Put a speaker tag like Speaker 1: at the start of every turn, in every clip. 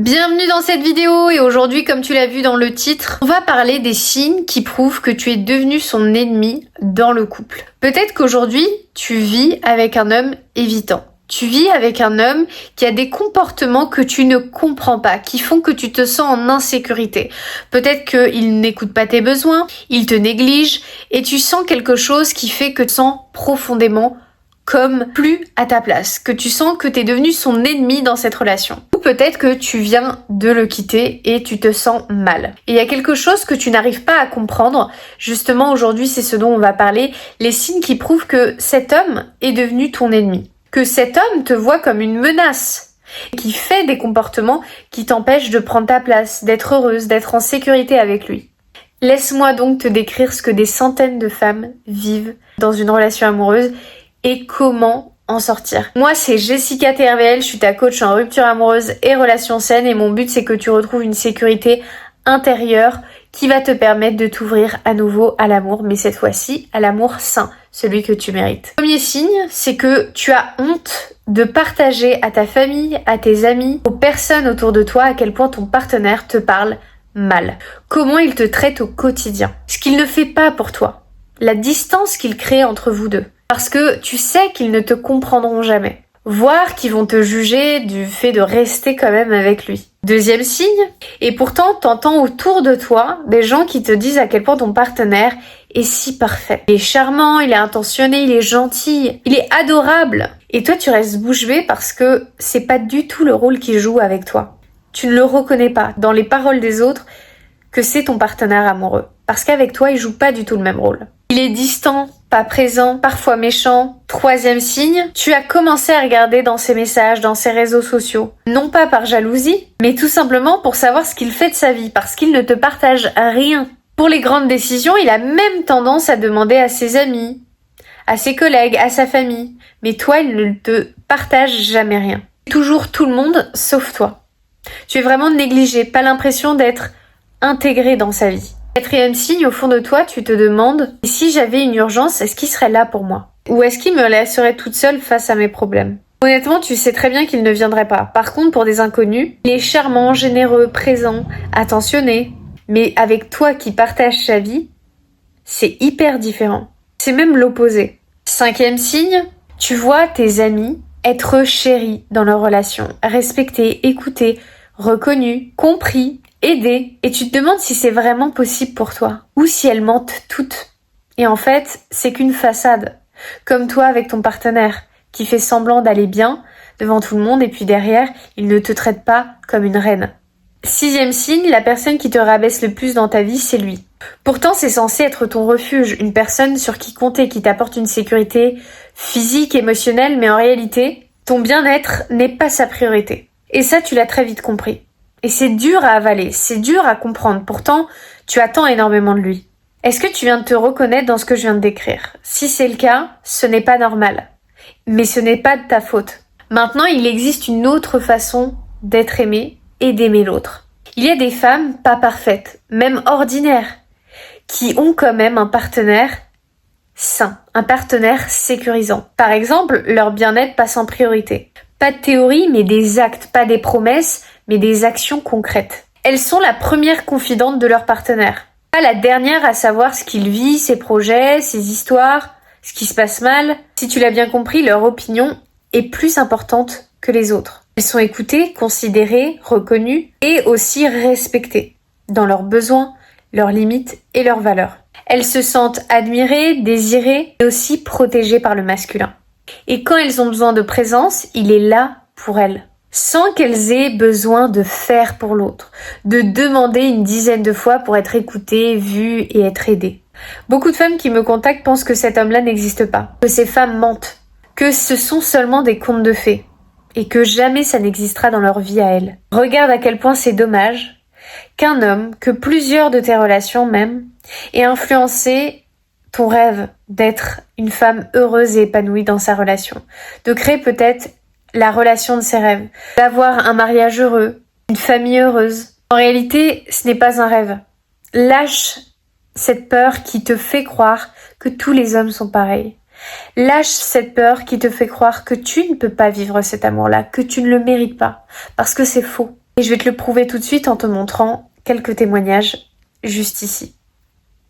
Speaker 1: Bienvenue dans cette vidéo et aujourd'hui, comme tu l'as vu dans le titre, on va parler des signes qui prouvent que tu es devenu son ennemi dans le couple. Peut-être qu'aujourd'hui, tu vis avec un homme évitant. Tu vis avec un homme qui a des comportements que tu ne comprends pas, qui font que tu te sens en insécurité. Peut-être qu'il n'écoute pas tes besoins, il te néglige et tu sens quelque chose qui fait que tu te sens profondément comme plus à ta place, que tu sens que tu es devenu son ennemi dans cette relation. Ou peut-être que tu viens de le quitter et tu te sens mal. Et il y a quelque chose que tu n'arrives pas à comprendre. Justement, aujourd'hui, c'est ce dont on va parler, les signes qui prouvent que cet homme est devenu ton ennemi. Que cet homme te voit comme une menace, qui fait des comportements qui t'empêchent de prendre ta place, d'être heureuse, d'être en sécurité avec lui. Laisse-moi donc te décrire ce que des centaines de femmes vivent dans une relation amoureuse et comment en sortir. Moi, c'est Jessica TRVL, je suis ta coach en rupture amoureuse et relations saines et mon but, c'est que tu retrouves une sécurité intérieure qui va te permettre de t'ouvrir à nouveau à l'amour, mais cette fois-ci à l'amour sain, celui que tu mérites. Premier signe, c'est que tu as honte de partager à ta famille, à tes amis, aux personnes autour de toi à quel point ton partenaire te parle mal. Comment il te traite au quotidien. Ce qu'il ne fait pas pour toi. La distance qu'il crée entre vous deux. Parce que tu sais qu'ils ne te comprendront jamais. Voire qu'ils vont te juger du fait de rester quand même avec lui. Deuxième signe, et pourtant t'entends autour de toi des gens qui te disent à quel point ton partenaire est si parfait. Il est charmant, il est intentionné, il est gentil, il est adorable. Et toi tu restes bouche bée parce que c'est pas du tout le rôle qu'il joue avec toi. Tu ne le reconnais pas dans les paroles des autres que c'est ton partenaire amoureux. Parce qu'avec toi il joue pas du tout le même rôle. Il est distant, pas présent, parfois méchant. Troisième signe, tu as commencé à regarder dans ses messages, dans ses réseaux sociaux. Non pas par jalousie, mais tout simplement pour savoir ce qu'il fait de sa vie, parce qu'il ne te partage rien. Pour les grandes décisions, il a même tendance à demander à ses amis, à ses collègues, à sa famille. Mais toi, il ne te partage jamais rien. Toujours tout le monde, sauf toi. Tu es vraiment négligé, pas l'impression d'être intégré dans sa vie. Quatrième signe, au fond de toi, tu te demandes « Si j'avais une urgence, est-ce qu'il serait là pour moi ? Ou est-ce qu'il me laisserait toute seule face à mes problèmes ?» Honnêtement, tu sais très bien qu'il ne viendrait pas. Par contre, pour des inconnus, il est charmant, généreux, présent, attentionné. Mais avec toi qui partage sa vie, c'est hyper différent. C'est même l'opposé. Cinquième signe, tu vois tes amis être chéris dans leur relation, respectés, écoutés, reconnus, compris, aider, et tu te demandes si c'est vraiment possible pour toi, ou si elles mentent toutes. Et en fait, c'est qu'une façade, comme toi avec ton partenaire, qui fait semblant d'aller bien devant tout le monde, et puis derrière, il ne te traite pas comme une reine. Sixième signe, la personne qui te rabaisse le plus dans ta vie, c'est lui. Pourtant, c'est censé être ton refuge, une personne sur qui compter, qui t'apporte une sécurité physique, émotionnelle, mais en réalité, ton bien-être n'est pas sa priorité. Et ça, tu l'as très vite compris. Et c'est dur à avaler, c'est dur à comprendre. Pourtant, tu attends énormément de lui. Est-ce que tu viens de te reconnaître dans ce que je viens de décrire ? Si c'est le cas, ce n'est pas normal. Mais ce n'est pas de ta faute. Maintenant, il existe une autre façon d'être aimé et d'aimer l'autre. Il y a des femmes pas parfaites, même ordinaires, qui ont quand même un partenaire sain, un partenaire sécurisant. Par exemple, leur bien-être passe en priorité. Pas de théorie, mais des actes, pas des promesses, mais des actions concrètes. Elles sont la première confidente de leur partenaire. Pas la dernière à savoir ce qu'il vit, ses projets, ses histoires, ce qui se passe mal. Si tu l'as bien compris, leur opinion est plus importante que les autres. Elles sont écoutées, considérées, reconnues et aussi respectées dans leurs besoins, leurs limites et leurs valeurs. Elles se sentent admirées, désirées et aussi protégées par le masculin. Et quand elles ont besoin de présence, il est là pour elles. Sans qu'elles aient besoin de faire pour l'autre, de demander une dizaine de fois pour être écoutées, vues et être aidées. Beaucoup de femmes qui me contactent pensent que cet homme-là n'existe pas, que ces femmes mentent, que ce sont seulement des contes de fées, et que jamais ça n'existera dans leur vie à elles. Regarde à quel point c'est dommage qu'un homme, que plusieurs de tes relations même, ait influencé ton rêve d'être une femme heureuse et épanouie dans sa relation, de créer peut-être la relation de ses rêves, d'avoir un mariage heureux, une famille heureuse. En réalité, ce n'est pas un rêve. Lâche cette peur qui te fait croire que tous les hommes sont pareils. Lâche cette peur qui te fait croire que tu ne peux pas vivre cet amour-là, que tu ne le mérites pas, parce que c'est faux. Et je vais te le prouver tout de suite en te montrant quelques témoignages juste ici.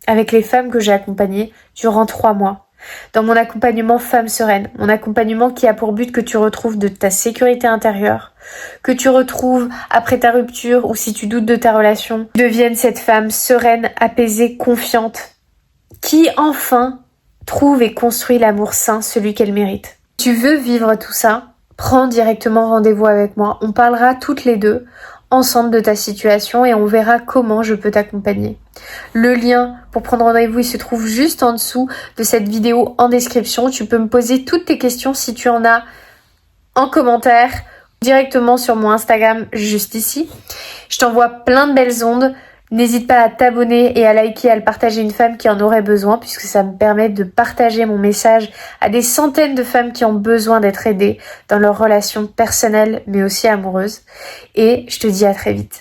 Speaker 1: Avec les femmes que j'ai accompagnées durant 3 mois. Dans mon accompagnement Femme Sereine, mon accompagnement qui a pour but que tu retrouves de ta sécurité intérieure, que tu retrouves après ta rupture ou si tu doutes de ta relation, devienne cette femme sereine, apaisée, confiante, qui enfin trouve et construit l'amour sain, celui qu'elle mérite. Si tu veux vivre tout ça, prends directement rendez-vous avec moi. On parlera toutes les deux ensemble de ta situation et on verra comment je peux t'accompagner. Le lien pour prendre rendez-vous, il se trouve juste en dessous de cette vidéo en description. Tu peux me poser toutes tes questions si tu en as en commentaire, directement sur mon Instagram juste ici. Je t'envoie plein de belles ondes. N'hésite pas à t'abonner et à liker, à le partager à une femme qui en aurait besoin, puisque ça me permet de partager mon message à des centaines de femmes qui ont besoin d'être aidées dans leurs relations personnelles mais aussi amoureuses. Et je te dis à très vite.